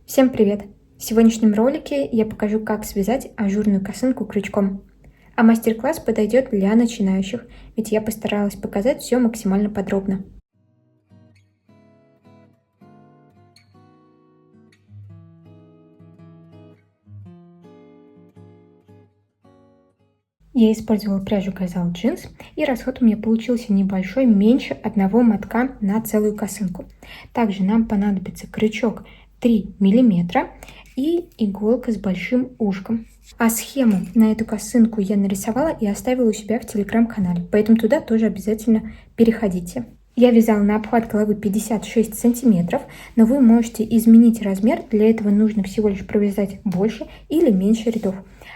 Всем привет! В сегодняшнем ролике я покажу, как связать ажурную косынку крючком. А мастер-класс подойдет для начинающих, ведь я постаралась показать все максимально подробно. Я использовала пряжу Газал Jeans, и расход у меня получился небольшой, меньше одного мотка на целую косынку. Также нам понадобится крючок 3 мм и иголка с большим ушком. А схему на эту косынку я нарисовала и оставила у себя в телеграм-канале, поэтому туда тоже обязательно переходите. Я вязала на обхват головы 56 сантиметров, но вы можете изменить размер, для этого нужно всего лишь провязать больше или меньше рядов.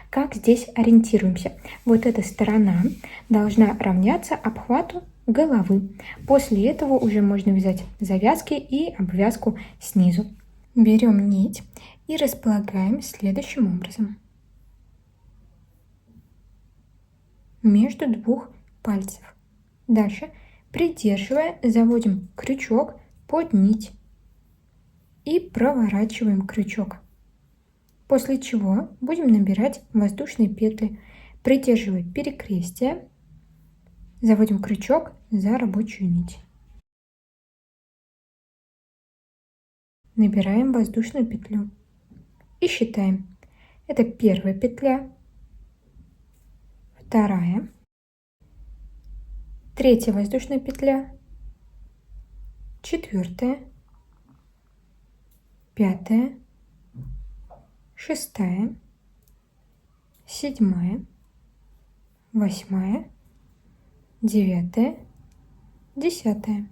Как здесь ориентируемся? Вот эта сторона должна равняться обхвату головы. После этого уже можно вязать завязки и обвязку снизу. Берем нить и располагаем следующим образом. Между двух пальцев. Дальше, придерживая, заводим крючок под нить и проворачиваем крючок. После чего будем набирать воздушные петли, придерживая перекрестие, заводим крючок за рабочую нить. Набираем воздушную петлю и считаем. Это первая петля, вторая, третья воздушная петля, четвертая, пятая, шестая, седьмая, восьмая, девятая, десятая.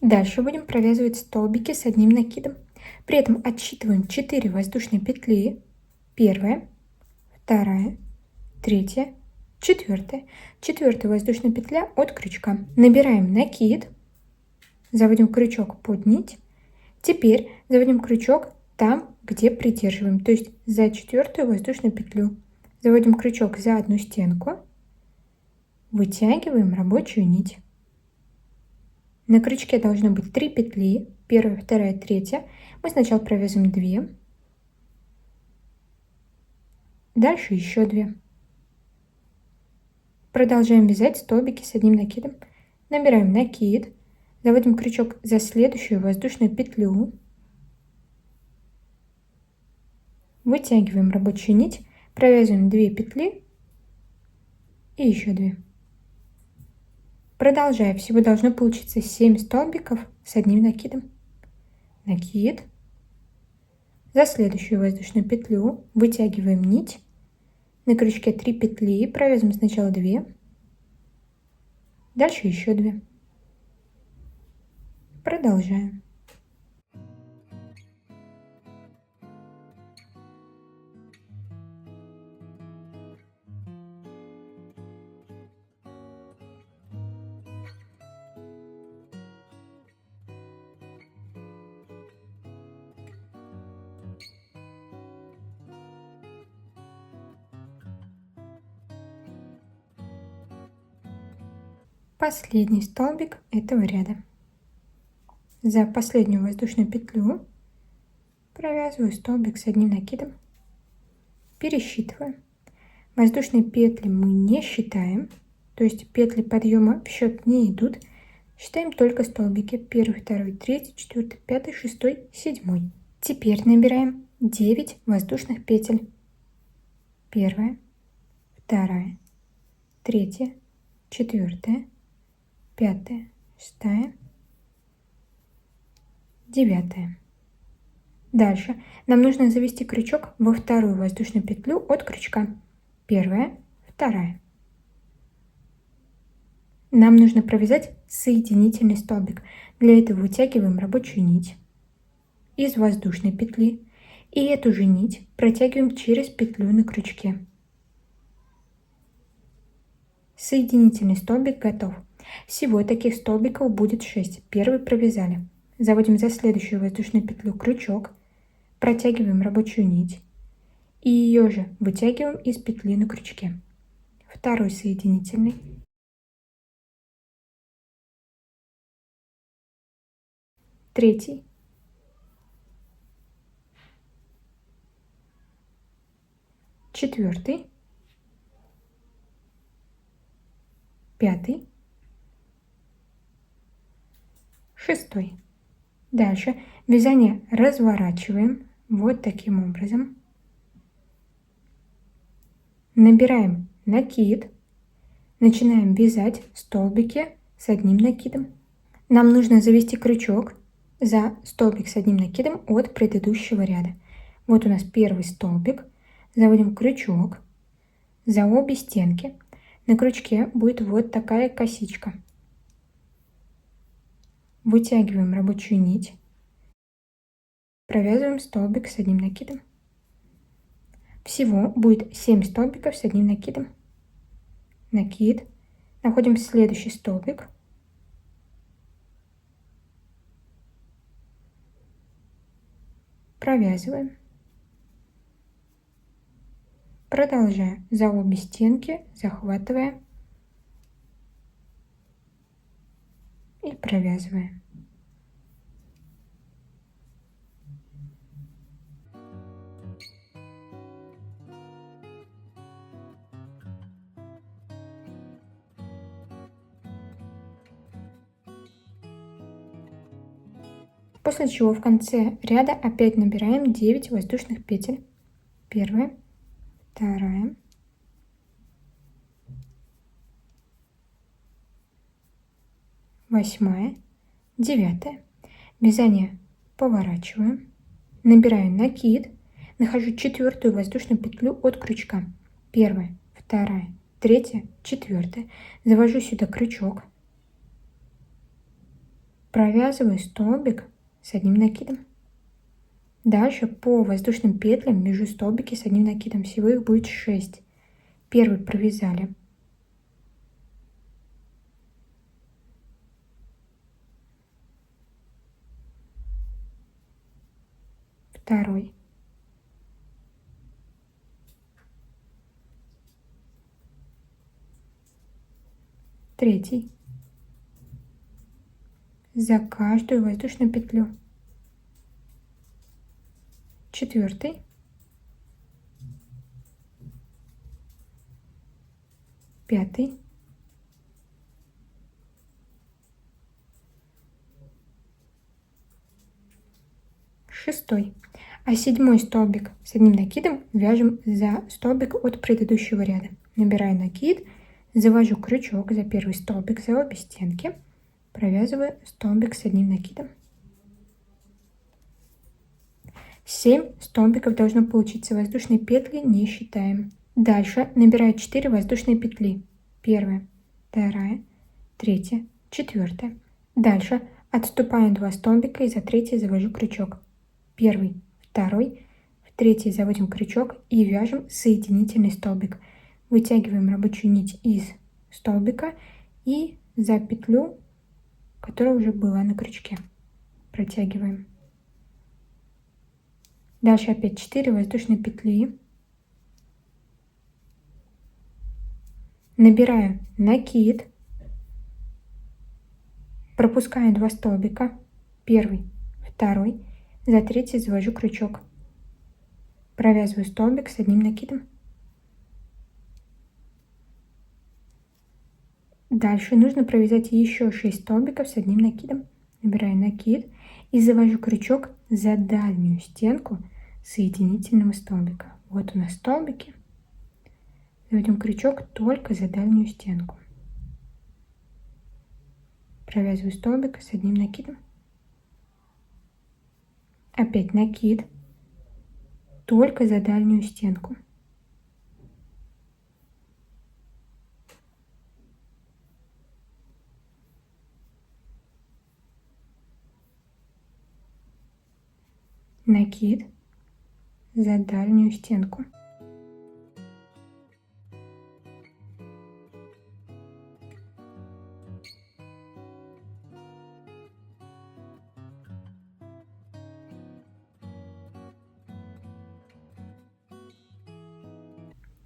Дальше будем провязывать столбики с одним накидом. При этом отсчитываем 4 воздушные петли. Первая, вторая, третья, четвертая. Четвертая воздушная петля от крючка. Набираем накид, заводим крючок под нить. Теперь заводим крючок там, где придерживаем, то есть за четвертую воздушную петлю. Заводим крючок за одну стенку, вытягиваем рабочую нить. На крючке должно быть 3 петли, первая, вторая, третья. Мы сначала провязываем 2, дальше еще 2. Продолжаем вязать столбики с одним накидом. Набираем накид, заводим крючок за следующую воздушную петлю, вытягиваем рабочую нить, провязываем 2 петли и еще 2. Продолжая, всего должно получиться 7 столбиков с одним накидом. Накид, за следующую воздушную петлю вытягиваем нить, на крючке 3 петли, провязываем сначала 2, дальше еще 2. Продолжаем. Последний столбик этого ряда. За последнюю воздушную петлю провязываю столбик с одним накидом, пересчитываю. Воздушные петли мы не считаем, то есть петли подъема в счет не идут. Считаем только столбики 1, 2, 3, 4, 5, 6, 7. Теперь набираем 9 воздушных петель. Первая, вторая, третья, четвертая, пятая, шестая, девятая. Дальше нам нужно завести крючок во вторую воздушную петлю от крючка. Первая, вторая. Нам нужно провязать соединительный столбик. Для этого вытягиваем рабочую нить из воздушной петли и эту же нить протягиваем через петлю на крючке. Соединительный столбик готов. Всего таких столбиков будет 6. Первый провязали. Заводим за следующую воздушную петлю крючок, протягиваем рабочую нить и ее же вытягиваем из петли на крючке. Второй соединительный. Третий. четвертый, пятый, шестой. Дальше вязание разворачиваем вот таким образом. Набираем накид, начинаем вязать столбики с одним накидом. Нам нужно завести крючок за столбик с одним накидом от предыдущего ряда. Вот у нас первый столбик, заводим крючок за обе стенки. На крючке будет вот такая косичка. Вытягиваем рабочую нить, провязываем столбик с одним накидом. Всего будет 7 столбиков с одним накидом. Накид, находим следующий столбик, провязываем, продолжая за обе стенки, захватывая и провязывая. После чего в конце ряда опять набираем 9 воздушных петель. Первая, вторая, восьмая, девятая. Вязание поворачиваю, набираю накид, нахожу четвертую воздушную петлю от крючка. Первая, вторая, третья, четвертая. Завожу сюда крючок, провязываю столбик с одним накидом. Дальше по воздушным петлям вяжу столбики с одним накидом. Всего их будет 6. Первый провязали. Второй. Третий. За каждую воздушную петлю. Четвертый. Пятый. Шестой. А седьмой столбик с одним накидом вяжем за столбик от предыдущего ряда. Набираю накид, завожу крючок за первый столбик за обе стенки, провязываю столбик с одним накидом. 7 столбиков должно получиться, воздушные петли не считаем. Дальше набираю 4 воздушные петли. Первая, вторая, третья, четвертая. Дальше отступаю 2 столбика и за третий завожу крючок. Первый, второй, в третий заводим крючок и вяжем соединительный столбик. Вытягиваем рабочую нить из столбика и за петлю, которая уже была на крючке, протягиваем. Дальше опять 4 воздушные петли. Набираю накид, пропускаю 2 столбика, первый, второй, за третий завожу крючок, провязываю столбик с одним накидом. Дальше нужно провязать еще 6 столбиков с одним накидом. Набираю накид и завожу крючок за дальнюю стенку соединительного столбика. Вот у нас столбики. Заводим крючок только за дальнюю стенку. Провязываю столбик с одним накидом. Опять накид только за дальнюю стенку. Накид за дальнюю стенку.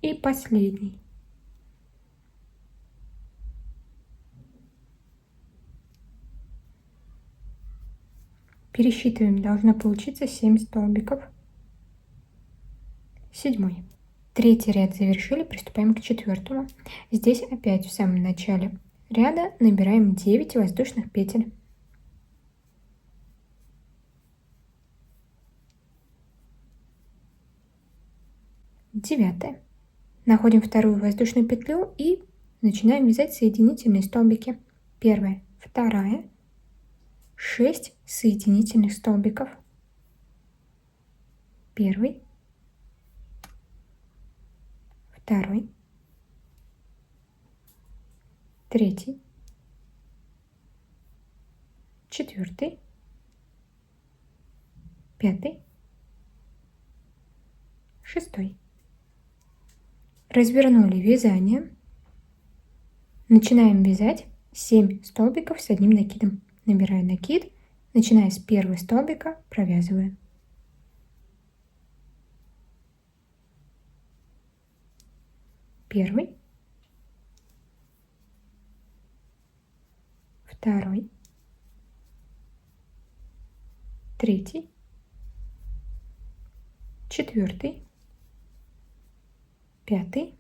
И последний. Пересчитываем, должно получиться 7 столбиков. Седьмой. Третий ряд завершили, приступаем к четвертому. Здесь опять в самом начале ряда набираем 9 воздушных петель. Девятое. Находим вторую воздушную петлю и начинаем вязать соединительные столбики. Первая, вторая, 6 соединительных столбиков. Первый, второй, третий, четвертый, пятый, шестой. Развернули вязание. Начинаем вязать 7 столбиков с одним накидом. Набираю накид, начиная с первого столбика, провязываю. Первый, второй, третий, четвертый, пятый,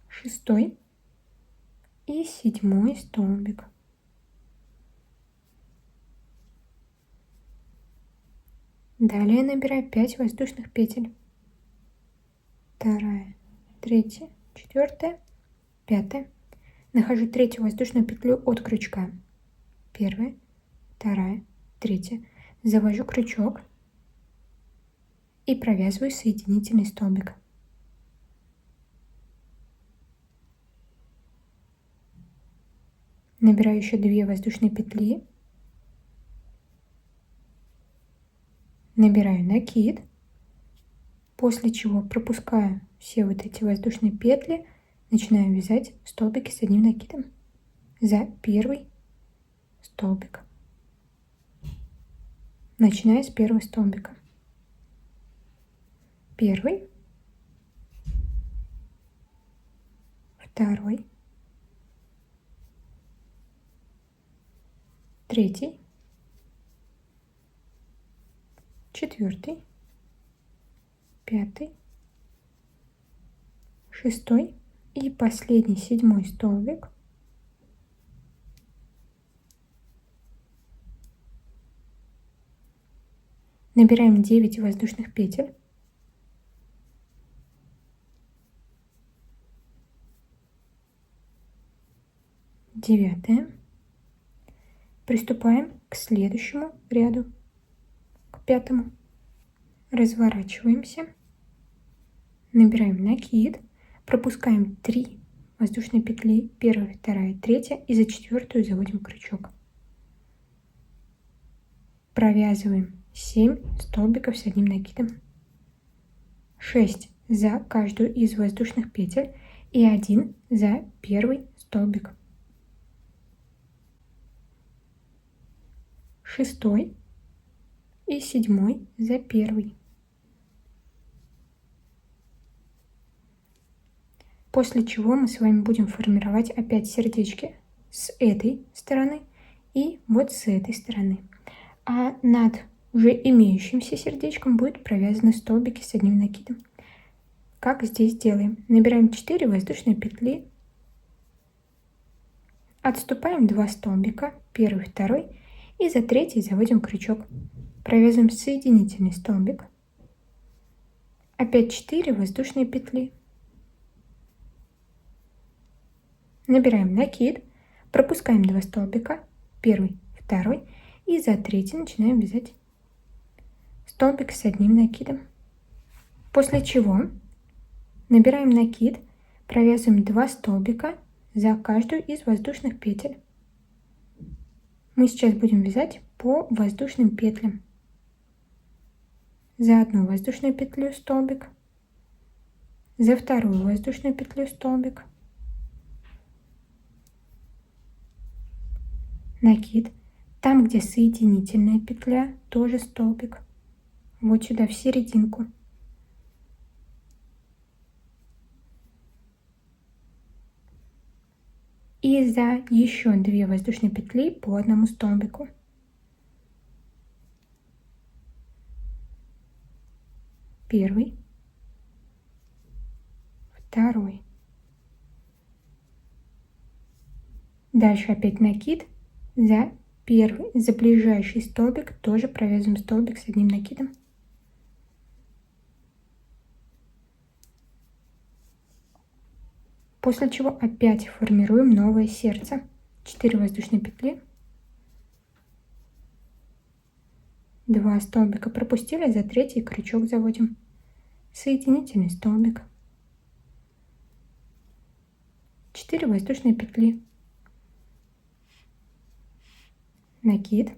шестой и седьмой столбик. Далее набираю 5 воздушных петель. Вторая, третья, четвертая, пятая. Нахожу третью воздушную петлю от крючка. Первая, вторая, третья. Завожу крючок и провязываю соединительный столбик. Набираю еще 2 воздушные петли. Набираю накид, после чего пропускаю все вот эти воздушные петли, начинаю вязать столбики с одним накидом за первый столбик, начиная с первого столбика. Первый, второй, третий, четвертый, пятый, шестой и последний, седьмой столбик. Набираем 9 воздушных петель. Девятое. Приступаем к следующему ряду, к пятому. Разворачиваемся, набираем накид, пропускаем 3 воздушные петли, первая, вторая, третья, и за четвертую заводим крючок. Провязываем 7 столбиков с одним накидом, 6 за каждую из воздушных петель и 1 за первый столбик. Шестой и седьмой за первый. После чего мы с вами будем формировать опять сердечки с этой стороны и вот с этой стороны. А над уже имеющимся сердечком будут провязаны столбики с одним накидом. Как здесь делаем? Набираем 4 воздушные петли, отступаем 2 столбика, первый, второй, и за третий заводим крючок. Провязываем соединительный столбик. Опять 4 воздушные петли. Набираем накид, пропускаем 2 столбика, первый, второй, и за третий начинаем вязать столбик с одним накидом. После чего набираем накид, провязываем 2 столбика за каждую из воздушных петель. Мы сейчас будем вязать по воздушным петлям. За одну воздушную петлю столбик, за вторую воздушную петлю столбик, накид. Там, где соединительная петля, тоже столбик. Вот сюда, в серединку. И за еще 2 воздушные петли по одному столбику. Первый, второй. Дальше опять накид за первый, за ближайший столбик тоже провязываем столбик с одним накидом. После чего опять формируем новое сердце. 4 воздушные петли. 2 столбика пропустили, за третий крючок заводим. Соединительный столбик. 4 воздушные петли. Накид.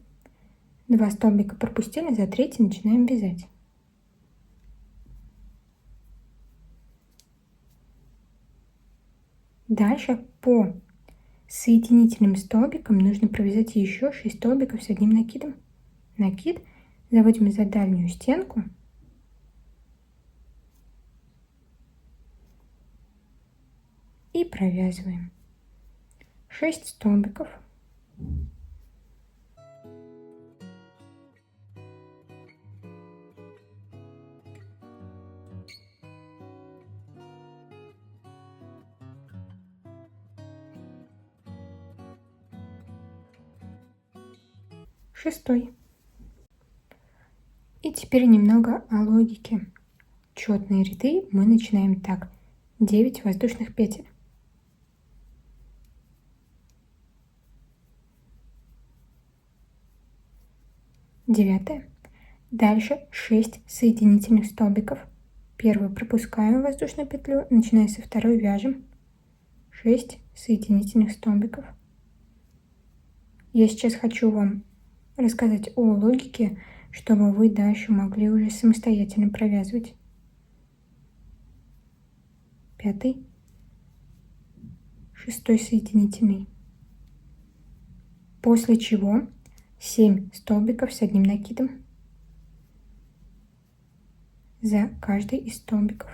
2 столбика пропустили, за третий начинаем вязать. Дальше по соединительным столбикам нужно провязать еще 6 столбиков с одним накидом. Накид, заводим за дальнюю стенку. И провязываем 6 столбиков. Шестой. И теперь немного о логике. Четные ряды мы начинаем так. 9 воздушных петель. Девятое. Дальше 6 соединительных столбиков. Первую пропускаем воздушную петлю, начиная со второй вяжем 6 соединительных столбиков. Я сейчас хочу вам рассказать о логике, чтобы вы дальше могли уже самостоятельно провязывать. Пятый, 6 соединительный. После чего 7 столбиков с одним накидом за каждый из столбиков.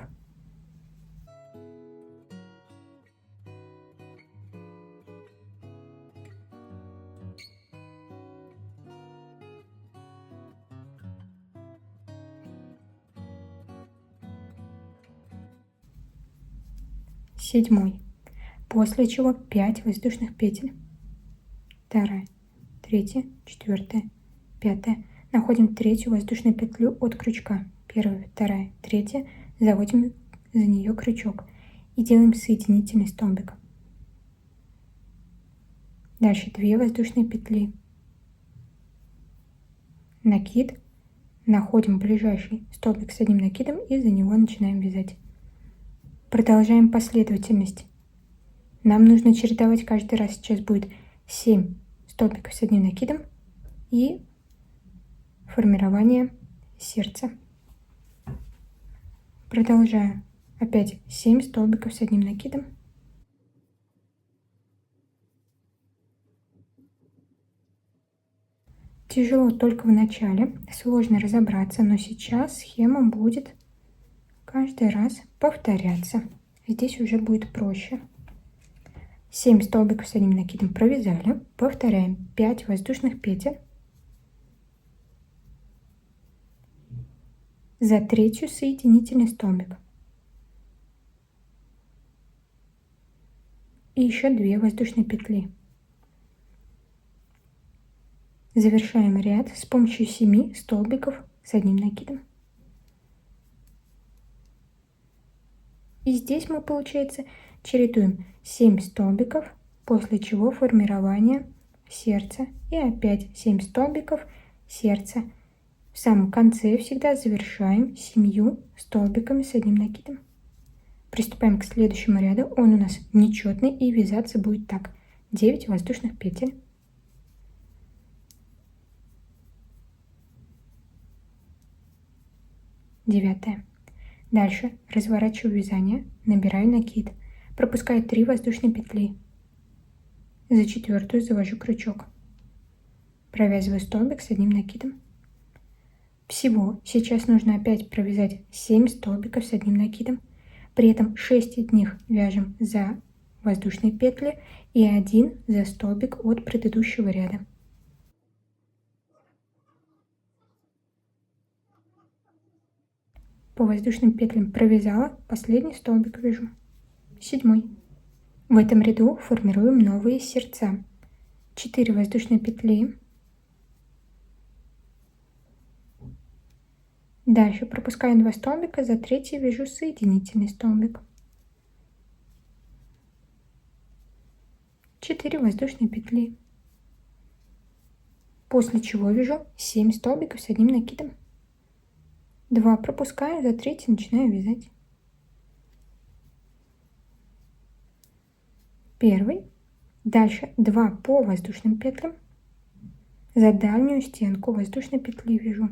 Седьмой. После чего 5 воздушных петель. Вторая, третья, четвертая, пятая. Находим третью воздушную петлю от крючка. Первая, вторая, третья. Заводим за нее крючок и делаем соединительный столбик. Дальше 2 воздушные петли. Накид. Находим ближайший столбик с одним накидом и за него начинаем вязать. Продолжаем последовательность. Нам нужно чередовать каждый раз. Сейчас будет 7 столбиков с одним накидом и формирование сердца. Продолжаю. Опять 7 столбиков с одним накидом. Тяжело только в начале, сложно разобраться, но сейчас схема будет каждый раз повторяться. Здесь уже будет проще. 7 столбиков с одним накидом провязали. Повторяем 5 воздушных петель за третью соединительный столбик. И еще 2 воздушные петли. Завершаем ряд с помощью 7 столбиков с одним накидом. И здесь мы, получается, чередуем 7 столбиков, после чего формирование сердца. И опять 7 столбиков, сердца. В самом конце всегда завершаем 7 столбиками с одним накидом. Приступаем к следующему ряду. Он у нас нечетный и вязаться будет так. 9 воздушных петель. Девятое. Дальше разворачиваю вязание, набираю накид, пропускаю 3 воздушные петли. За четвертую завожу крючок. Провязываю столбик с одним накидом. Всего сейчас нужно опять провязать 7 столбиков с одним накидом. При этом 6 из них вяжем за воздушные петли и 1 за столбик от предыдущего ряда. По воздушным петлям провязала, последний столбик вяжу. 7. В этом ряду формируем новые сердца. 4 воздушные петли. Дальше пропускаю 2 столбика, за 3 вяжу соединительный столбик. 4 воздушные петли. После чего вяжу 7 столбиков с одним накидом. 2 пропускаю, за 3 начинаю вязать. Первый. Дальше 2 по воздушным петлям. За дальнюю стенку воздушной петли вяжу.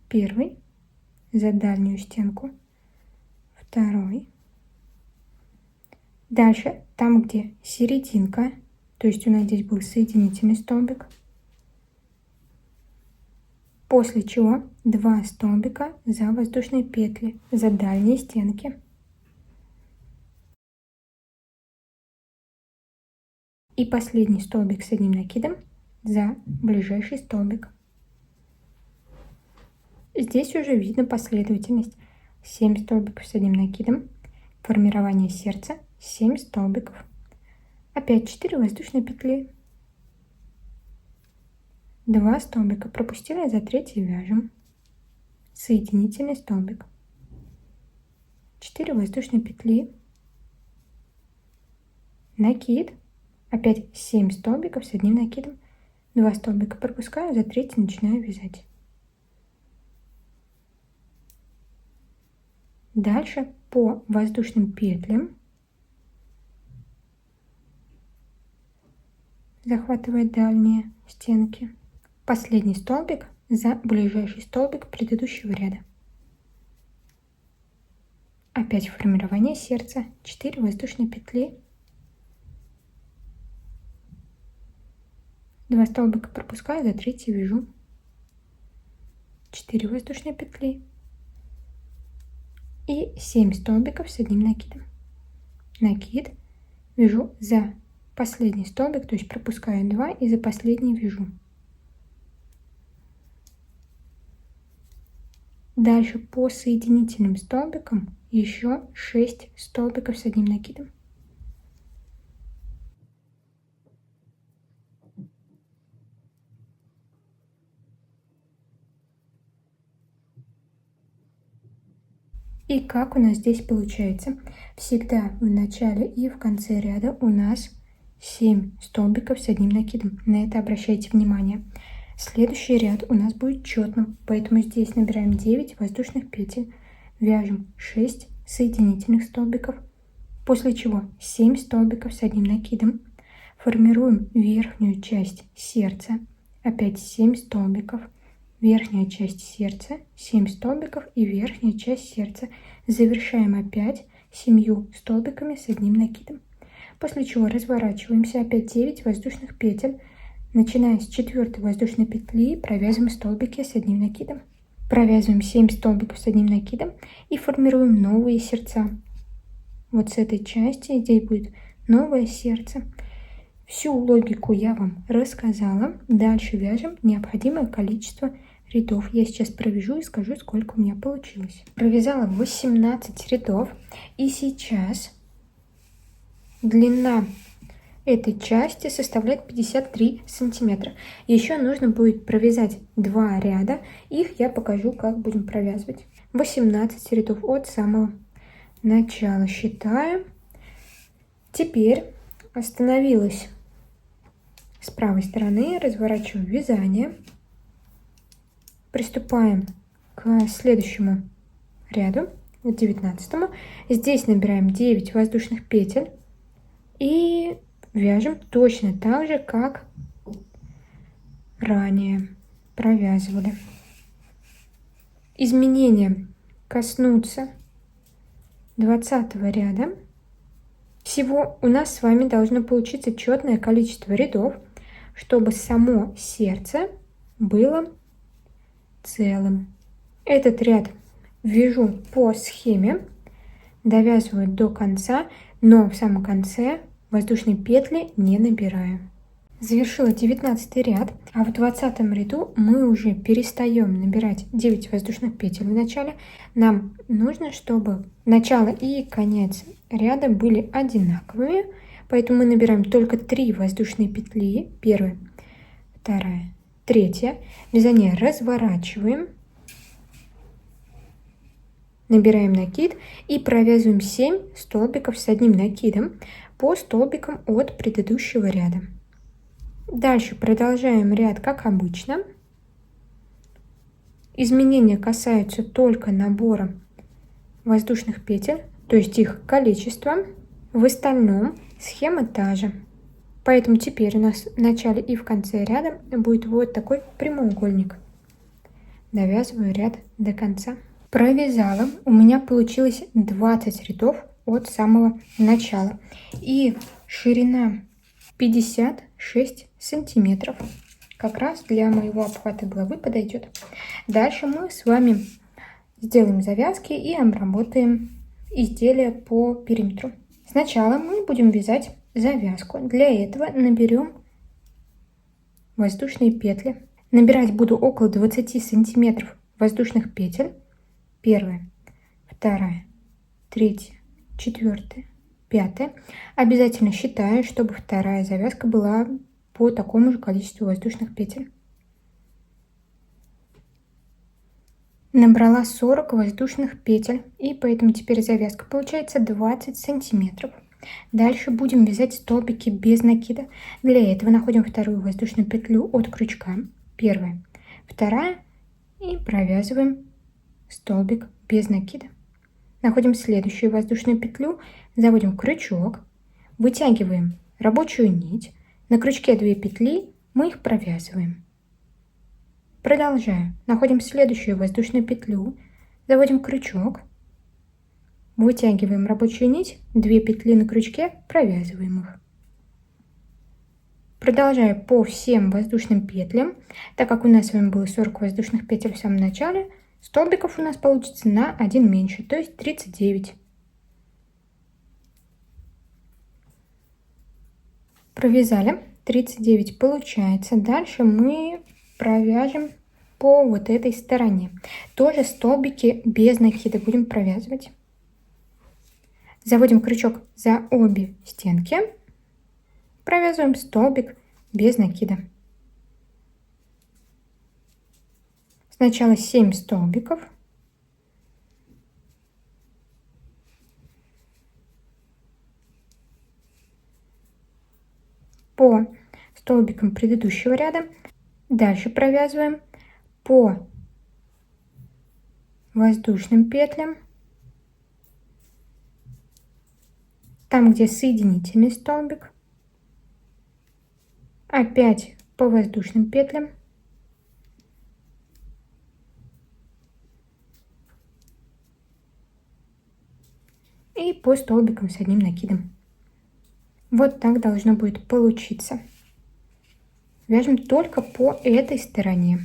Первый. За дальнюю стенку. Второй. Дальше, там где серединка, то есть у нас здесь был соединительный столбик. После чего 2 столбика за воздушные петли, за дальние стенки. И последний столбик с одним накидом за ближайший столбик. Здесь уже видно последовательность. 7 столбиков с одним накидом, формирование сердца, 7 столбиков. Опять 4 воздушные петли. 2 столбика пропустила, за 3 вяжем. Соединительный столбик. 4 воздушные петли. Накид. Опять 7 столбиков с одним накидом. 2 столбика пропускаю, за 3 начинаю вязать. Дальше по воздушным петлям, захватывая дальние стенки, последний столбик за ближайший столбик предыдущего ряда. Опять формирование сердца, 4 воздушные петли, 2 столбика пропускаю, за 3 вяжу, 4 воздушные петли и 7 столбиков с одним накидом. Накид, вяжу за последний столбик, то есть пропускаю 2 и за последний вяжу. Дальше по соединительным столбикам еще 6 столбиков с одним накидом. И как у нас здесь получается? Всегда в начале и в конце ряда у нас 7 столбиков с одним накидом. На это обращайте внимание. Следующий ряд у нас будет четным, поэтому здесь набираем 9 воздушных петель, вяжем 6 соединительных столбиков, после чего 7 столбиков с одним накидом, формируем верхнюю часть сердца, опять 7 столбиков, верхняя часть сердца, 7 столбиков и верхняя часть сердца. Завершаем опять 7 столбиками с одним накидом. После чего разворачиваемся, опять 9 воздушных петель. Начиная с 4 воздушной петли, провязываем столбики с одним накидом. Провязываем 7 столбиков с одним накидом и формируем новые сердца. Вот с этой части здесь будет новое сердце. Всю логику я вам рассказала. Дальше вяжем необходимое количество рядов. Я сейчас провяжу и скажу, сколько у меня получилось. Провязала 18 рядов. И сейчас длина этой части составляет 53 сантиметра. Еще нужно будет провязать 2 ряда. Их я покажу, как будем провязывать. 18 рядов от самого начала считаю. Теперь остановилась с правой стороны, разворачиваю вязание. Приступаем к следующему ряду, к 19-му. Здесь набираем 9 воздушных петель и вяжем точно так же, как ранее провязывали. Изменения коснутся 20-го ряда. Всего у нас с вами должно получиться четное количество рядов, чтобы само сердце было целым. Этот ряд вяжу по схеме, довязываю до конца, но в самом конце воздушные петли не набираю. Завершила 19 ряд, а в 20 ряду мы уже перестаем набирать 9 воздушных петель в начале. Нам нужно, чтобы начало и конец ряда были одинаковыми, поэтому мы набираем только 3 воздушные петли. Первая, вторая, третья. Вязание разворачиваем, набираем накид и провязываем 7 столбиков с одним накидом по столбикам от предыдущего ряда. Дальше продолжаем ряд как обычно. Изменения касаются только набора воздушных петель, то есть их количества. В остальном схема та же. Поэтому теперь у нас в начале и в конце ряда будет вот такой прямоугольник. Довязываю ряд до конца. Провязала. У меня получилось 20 рядов от самого начала. И ширина 56 сантиметров. Как раз для моего обхвата головы подойдет. Дальше мы с вами сделаем завязки и обработаем изделие по периметру. Сначала мы будем вязать завязку. Для этого наберем воздушные петли. Набирать буду около 20 сантиметров воздушных петель. Первая, вторая, третья, четвертая, пятая. Обязательно считаю, чтобы вторая завязка была по такому же количеству воздушных петель. Набрала 40 воздушных петель, и поэтому теперь завязка получается 20 сантиметров. Дальше будем вязать столбики без накида. Для этого находим вторую воздушную петлю от крючка. Первая, вторая, и провязываем столбик без накида. Находим следующую воздушную петлю, заводим крючок, вытягиваем рабочую нить. На крючке 2 петли, мы их провязываем. Продолжаю. Находим следующую воздушную петлю, заводим крючок, вытягиваем рабочую нить, 2 петли на крючке, провязываем их. Продолжаю по всем воздушным петлям. Так как у нас с вами было 40 воздушных петель в самом начале, столбиков у нас получится на 1 меньше, то есть 39. Провязали, 39 получается. Дальше мы провяжем по вот этой стороне. Тоже столбики без накида будем провязывать. Заводим крючок за обе стенки. Провязываем столбик без накида. Сначала 7 столбиков. По столбикам предыдущего ряда. Дальше провязываем по воздушным петлям. Там, где соединительный столбик. Опять по воздушным петлям. И по столбикам с одним накидом. Вот так должно будет получиться. Вяжем только по этой стороне.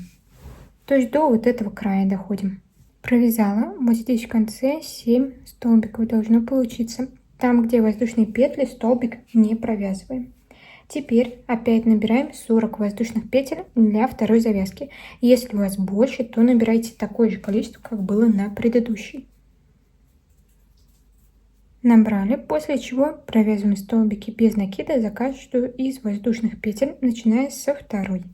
То есть до вот этого края доходим. Провязала. Вот здесь в конце 7 столбиков должно получиться. Там, где воздушные петли, столбик не провязываем. Теперь опять набираем 40 воздушных петель для второй завязки. Если у вас больше, то набирайте такое же количество, как было на предыдущей. Набрали, после чего провязываем столбики без накида за каждую из воздушных петель, начиная со второй.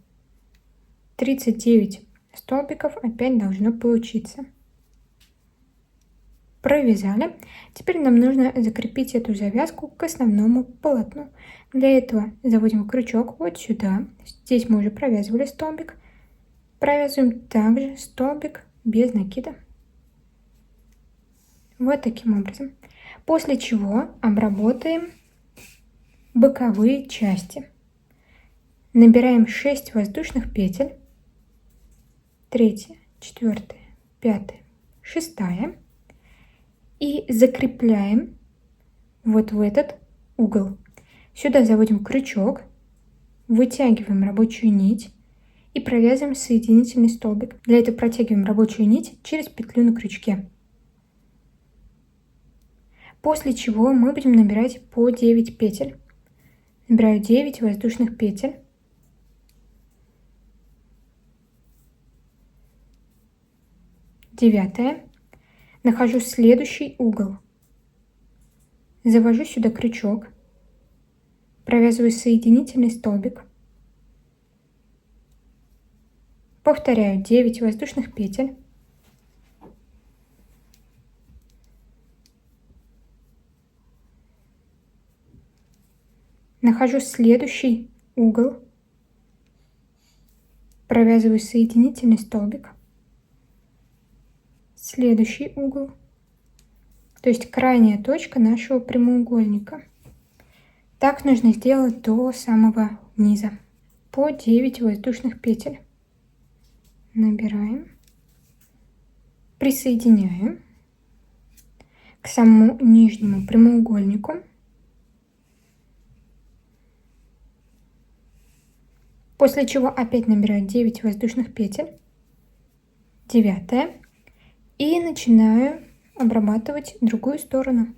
39 столбиков опять должно получиться. Провязали. Теперь нам нужно закрепить эту завязку к основному полотну. Для этого заводим крючок вот сюда. Здесь мы уже провязывали столбик. Провязываем также столбик без накида. Вот таким образом. После чего обработаем боковые части. Набираем 6 воздушных петель. 3, 4, 5, 6. И закрепляем вот в этот угол. Сюда заводим крючок, вытягиваем рабочую нить и провязываем соединительный столбик. Для этого протягиваем рабочую нить через петлю на крючке. После чего мы будем набирать по 9 петель. Набираю 9 воздушных петель. 9. Нахожу следующий угол. Завожу сюда крючок. Провязываю соединительный столбик. Повторяю 9 воздушных петель. Нахожу следующий угол. Провязываю соединительный столбик. Следующий угол. То есть крайняя точка нашего прямоугольника. Так нужно сделать до самого низа. По 9 воздушных петель. Набираем. Присоединяем к самому нижнему прямоугольнику. После чего опять набираю 9 воздушных петель. 9. И начинаю обрабатывать другую сторону.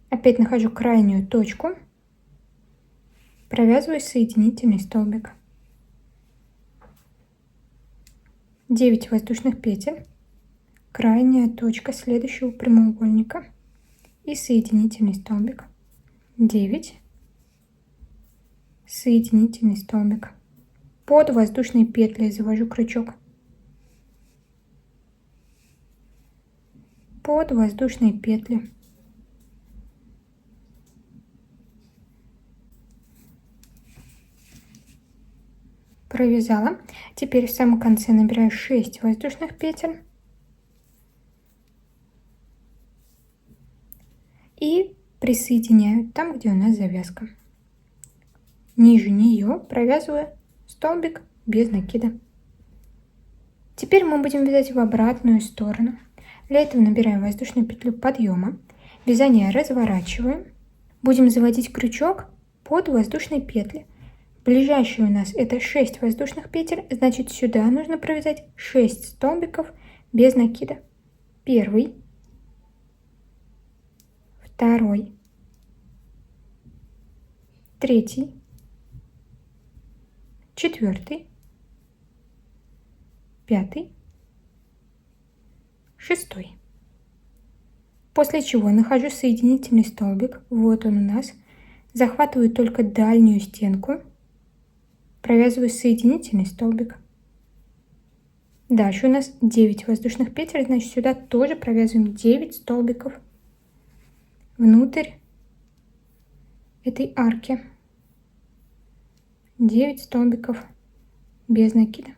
Опять нахожу крайнюю точку. Провязываю соединительный столбик. 9 воздушных петель. Крайняя точка следующего прямоугольника. И соединительный столбик. 9. Соединительный столбик. Под воздушной петлей завожу крючок. Под воздушные петли. Провязала. Теперь в самом конце набираю 6 воздушных петель. И присоединяю там, где у нас завязка. Ниже нее провязываю столбик без накида. Теперь мы будем вязать в обратную сторону. Для этого набираем воздушную петлю подъема. Вязание разворачиваем. Будем заводить крючок под воздушные петли. Ближайшие у нас это 6 воздушных петель, значит сюда нужно провязать 6 столбиков без накида. Первый, второй, третий, четвертый, пятый, шестой. После чего нахожу соединительный столбик, вот он у нас, захватываю только дальнюю стенку, провязываю соединительный столбик. Дальше у нас 9 воздушных петель, значит сюда тоже провязываем 9 столбиков внутрь этой арки. 9 столбиков без накида.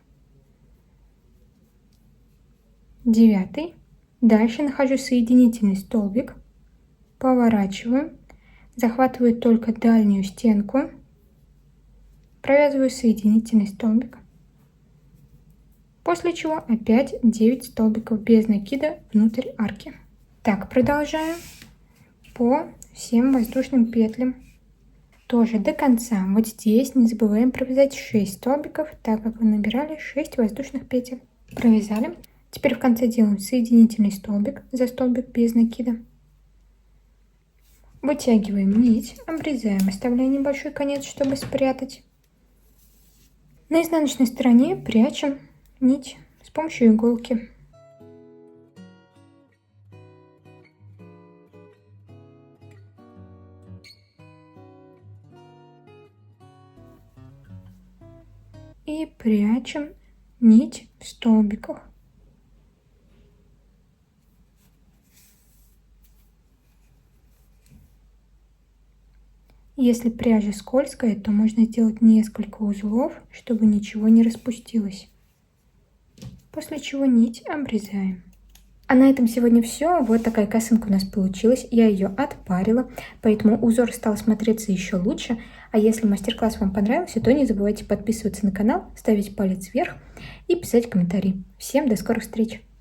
9. Дальше нахожу соединительный столбик, поворачиваю, захватываю только дальнюю стенку, провязываю соединительный столбик. После чего опять 9 столбиков без накида внутрь арки. Так, продолжаем по всем воздушным петлям. Тоже до конца. Вот здесь не забываем провязать 6 столбиков, так как вы набирали 6 воздушных петель. Провязали. Теперь в конце делаем соединительный столбик за столбик без накида. Вытягиваем нить, обрезаем, оставляя небольшой конец, чтобы спрятать. На изнаночной стороне прячем нить с помощью иголки. И прячем нить в столбиках. Если пряжа скользкая, то можно сделать несколько узлов, чтобы ничего не распустилось. После чего нить обрезаем. А на этом сегодня все. Вот такая косынка у нас получилась. Я ее отпарила, поэтому узор стал смотреться еще лучше. А если мастер-класс вам понравился, то не забывайте подписываться на канал, ставить палец вверх и писать комментарии. Всем до скорых встреч!